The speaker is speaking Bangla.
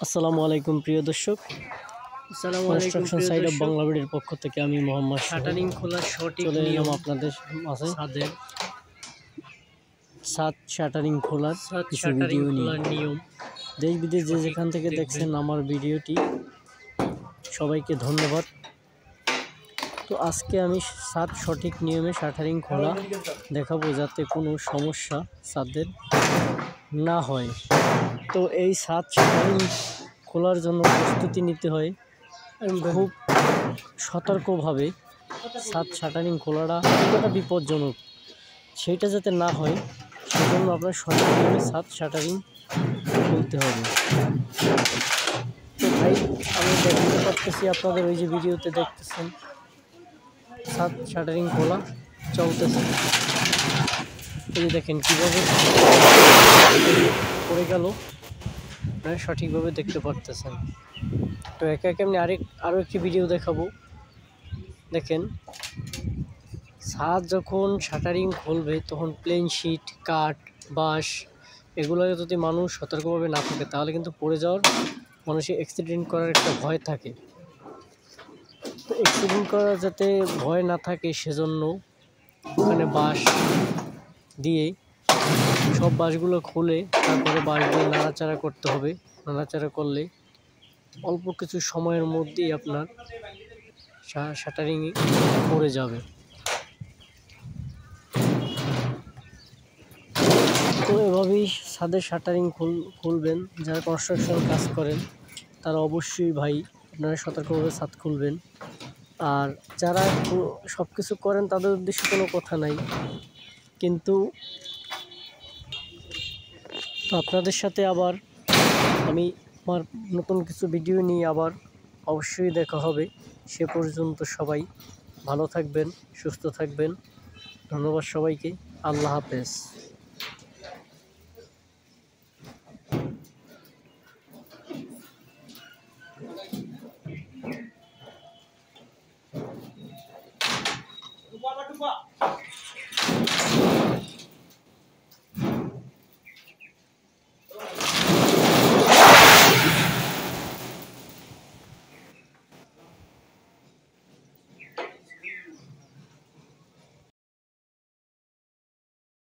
আসসালামু আলাইকুম প্রিয় দর্শক। আসসালামু আলাইকুম কনস্ট্রাকশন প্রিয় সাইড অফ দর্শক, বাংলাবাড়ির পক্ষ থেকে আমি মোহাম্মদ শাটারিং খোলার সঠিক চলে এলাম নিয়ম, আপনাদের মাঝে ছাদের ছাদ শাটারিং খোলার ছাদ কিছু শাটারিং ভিডিও নিয়ে। খোলার নিয়ম দেশ বিদেশ যে সঠিক যেখান থেকে দেখবেন। দেখছেন আমার ভিডিওটি, সবাইকে ধন্যবাদ। তো আজকে আমি ছাদ সঠিক নিয়মে শাটারিং খোলা দেখাবো, যাতে কোনো সমস্যা ছাদের না হয়। তো এই ছাদ শাটারিং খোলার জন্য প্রস্তুতি নিতে হয় খুব সতর্কভাবে। ছাদ শাটারিং খোলাটা কতটা বিপজ্জনক সেইটা যাতে না হয়, সেজন্য আপনার সঠিকভাবে ছাদ শাটারিং খুলতে হবে। তো ভাই, আমি দেখাতে পারতেছি আপনাদের, ওই যে ভিডিওতে দেখতেছেন ছাদ শাটারিং খোলা চলতেছে। এই যে দেখেন কীভাবে পড়ে গেল, আপনারা সঠিকভাবে দেখতে পারতেছেন। তো একে একে আমি আরও একটি ভিডিও দেখাবো। দেখেন, ছাদ যখন শাটারিং খুলবে তখন প্লেন শিট, কাঠ, বাঁশ এগুলোকে যদি মানুষ সতর্কভাবে না থাকে, তাহলে কিন্তু পড়ে যাওয়ার, মানুষের অ্যাক্সিডেন্ট করার একটা ভয় থাকে। তো অ্যাক্সিডেন্ট করার যাতে ভয় না থাকে, সেজন্য ওখানে বাঁশ দিয়ে সব বাঁশগুলো খুলে তারপরে বাঁশ দিয়ে নাড়াচাড়া করতে হবে। নাড়াচাড়া করলে অল্প কিছু সময়ের মধ্যেই আপনার শাটারিং পড়ে যাবে। তো এভাবেই ছাদের শাটারিং খুলবেন। যারা কনস্ট্রাকশন কাজ করেন তারা অবশ্যই ভাই আপনারা সতর্কভাবে ছাদ খুলবেন। আর যারা সব কিছু করেন তাদের উদ্দেশ্যে কোনো কথা নাই, কিন্তু তো আপনাদের সাথে আবার আমি আমার নতুন কিছু ভিডিও নিয়ে আবার অবশ্যই দেখা হবে। সে পর্যন্ত সবাই ভালো থাকবেন, সুস্থ থাকবেন। ধন্যবাদ সবাইকে। আল্লাহ হাফেজ। Lupa.